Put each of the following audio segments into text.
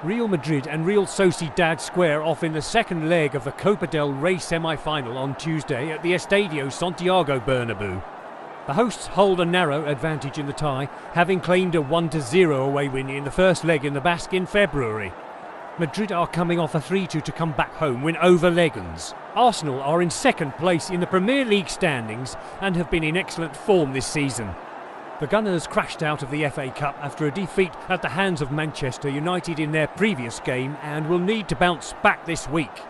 Real Madrid and Real Sociedad square off in the second leg of the Copa del Rey semi-final on Tuesday at the Estadio Santiago Bernabeu. The hosts hold a narrow advantage in the tie, having claimed a 1-0 away win in the first leg in the Basque in February. Madrid are coming off a 3-2 to come back home win over Legans. Arsenal are in second place in the Premier League standings and have been in excellent form this season. The Gunners crashed out of the FA Cup after a defeat at the hands of Manchester United in their previous game and will need to bounce back this week.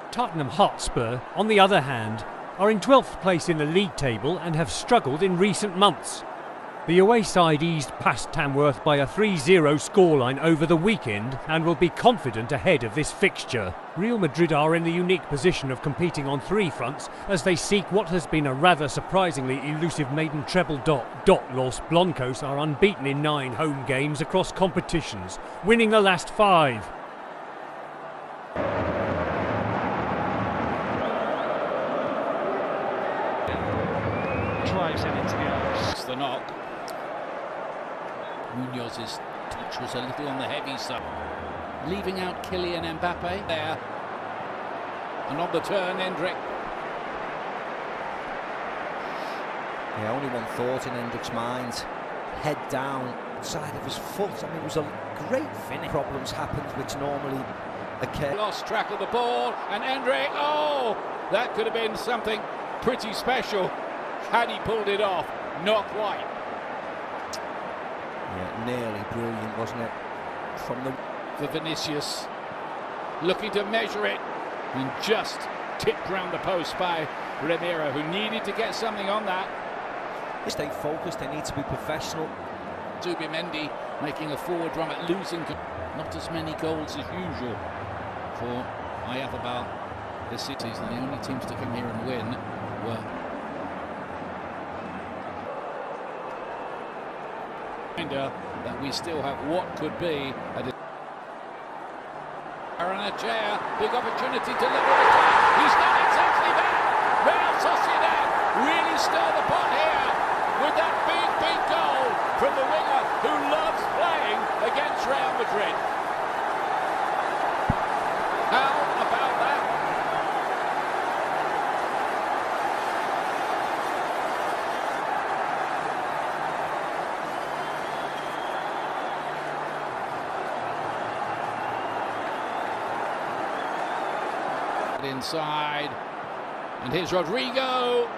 Tottenham Hotspur, on the other hand, are in 12th place in the league table and have struggled in recent months. The away side eased past Tamworth by a 3-0 scoreline over the weekend and will be confident ahead of this fixture. Real Madrid are in the unique position of competing on three fronts as they seek what has been a rather surprisingly elusive maiden treble dot. Los Blancos are unbeaten in 9 home games across competitions, winning the last 5. Drives it into the arms. It's the knock. Munoz's touch was a little on the heavy side. Leaving out Kylian Mbappe there. And on the turn, Hendrick. Yeah, only one thought in Hendrick's mind. Head down, side of his foot. I mean, it was a great finish. Problems happened which normally occur. Lost track of the ball, and Hendrick, oh! That could have been something pretty special had he pulled it off. Not quite. Yeah, nearly brilliant, wasn't it? From the for Vinicius, looking to measure it, and just tipped round the post by Rivera, who needed to get something on that. Stay focused, they need to be professional. Zubimendi making a forward run at losing. Not as many goals as usual for Ayathabal this season. The only teams to come here and win were that we still have what could be a Baranachea, big opportunity to level the top. He's done exactly that. Real Sociedad really stir the pot here with that big goal from the winger who loves playing against Real Madrid. How about that? Inside, and here's Rodrigo.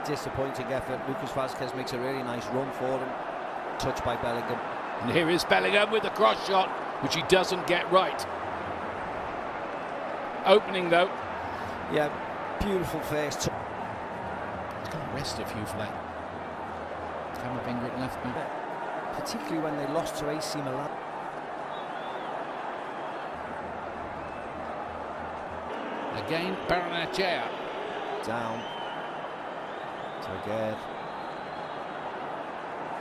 Disappointing effort. Lucas Vazquez makes a really nice run for him. Touched by Bellingham. And here is Bellingham with the cross shot, which he doesn't get right. Opening though. Yeah, beautiful first. He's got to rest a few for that. Camavinga at left back. Particularly when they lost to AC Milan. Again, Baranachea. Down. Again.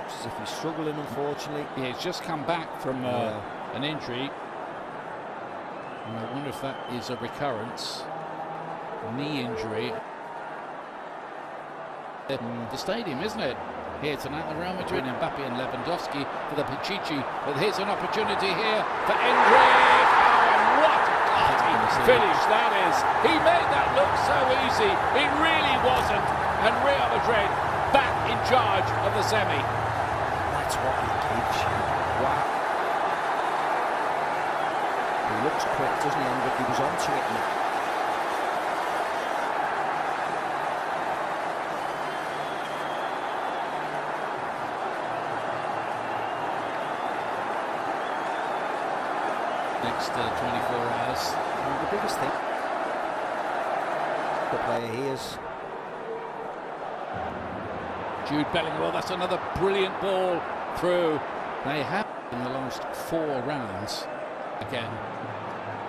As if he's struggling, unfortunately. Yeah, he's just come back from an injury. And I wonder if that is a recurrence. Knee injury. The stadium, isn't it? Here tonight, the Real Madrid, Mbappe and Lewandowski for the Pichichi. But here's an opportunity here for Hendrick. Oh, and what a finish that is. He made that look so easy. It really wasn't. And Real Madrid back in charge of the semi. That's what he gives you. Wow. He looks quick, doesn't he, Hendrick? He was onto it. Next 24 hours. And the biggest thing, the player he is. Jude Bellingham, well, that's another brilliant ball through. They have in the last 4 rounds. Again,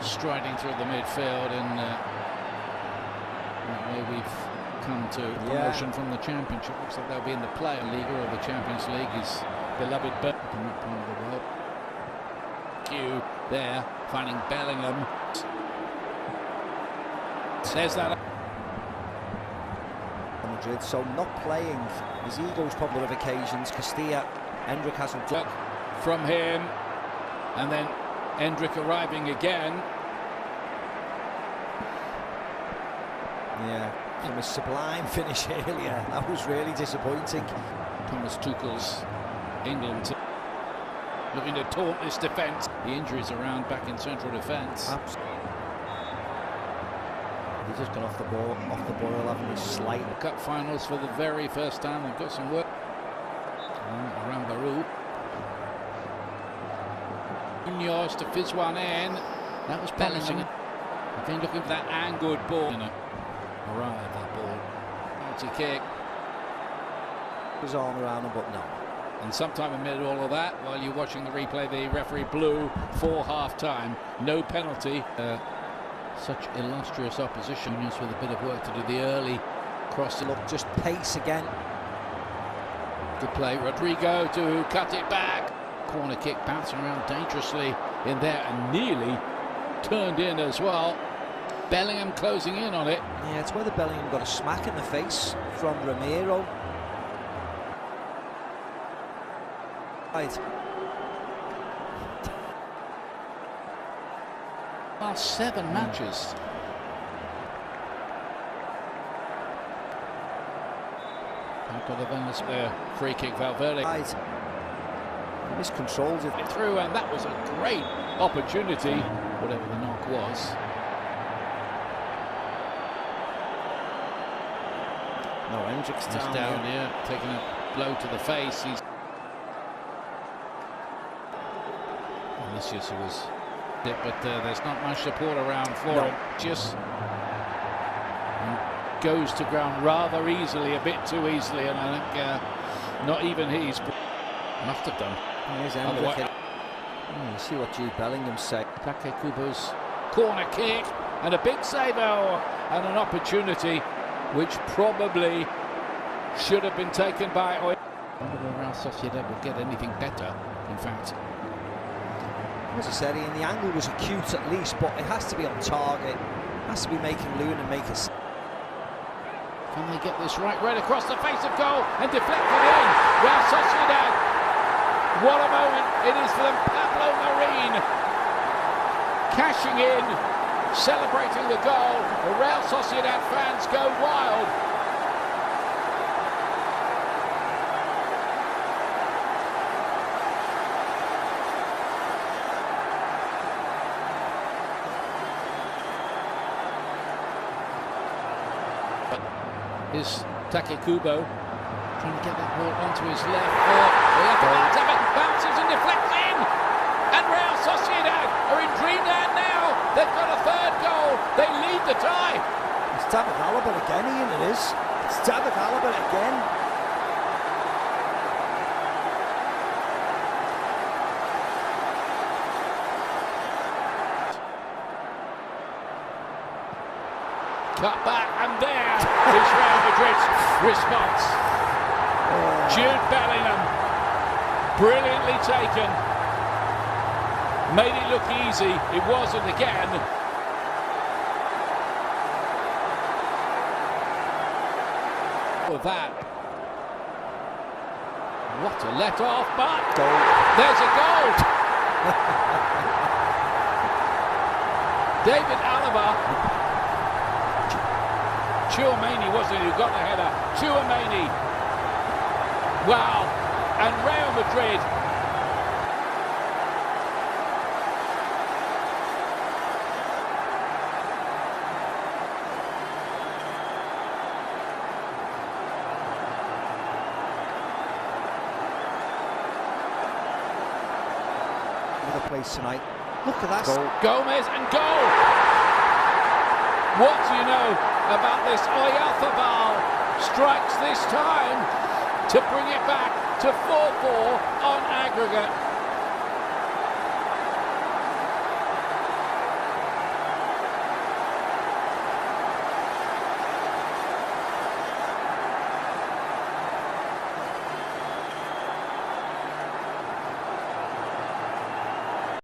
striding through the midfield, and where we've come to promotion from the Championship. Looks like they'll be in the Player League or the Champions League. His beloved Birmingham part of the world. Q there, finding Bellingham. On Says that. the Madrid, so not playing. His ego's probably of occasions. Castilla, Hendrick hasn't done. From him, and then Hendrick arriving again. Yeah, from a sublime finish earlier. That was really disappointing. Thomas Tuchel's England looking to taunt this defence. The injuries around back in central defence. He's just gone off the boil, having a slight. Cup finals for the very first time. They've got some work around Baru. Munoz to fizz one in. That was Bellingham. Again looking for that angled ball. Arrive that ball. Penalty kick. His arm around him, but no. And sometime amid all of that, while you're watching the replay, the referee blew for half-time. No penalty. Such illustrious opposition. Munoz with a bit of work to do. The early cross. Look, just pace again. Good play. Rodrigo to cut it back. Corner kick bouncing around dangerously in there and nearly turned in as well. Bellingham closing in on it. Yeah, it's whether Bellingham got a smack in the face from Ramiro. Right. Last 7 matches. Free kick, Valverde. Right. Miscontrolled it through, and that was a great opportunity, whatever the knock was. No, Hendrick's down, yeah, taking a blow to the face. He's Vinicius was it, but there's not much support around for him. Just goes to ground rather easily, a bit too easily, and I think not even he's must have done. Here's Hendrick. You see what Jude Bellingham said. Takekubo's corner kick and a big save, and an opportunity which probably should have been taken by. I wonder whether Real Sociedad will get anything better. In fact, as I said, Ian, the angle was acute at least, but it has to be on target. It has to be making Luna make a. Can they get this right across the face of goal and deflect it in? Real Sociedad. What a moment it is for them. Pablo Marin cashing in, celebrating the goal. The Real Sociedad fans go wild. Is Takekubo trying to get that ball onto his left foot. Bounces and deflects in, and Real Sociedad are in dreamland now. They've got a third goal. They lead the tie. It's David Alaba again, Ian. It is. It's David Alaba again. Cut back, and there is Real Madrid's response. Jude Bellingham, brilliantly taken, made it look easy. It wasn't again. For that, what a let off, but there's a goal. David Alaba. Tchouaméni wasn't it who got the header? Tchouaméni. Wow. And Real Madrid. Another place tonight. Look at that. Goal. Gomez and goal. What do you know about this? Oyarzabal strikes this time to bring it back to 4-4 on aggregate.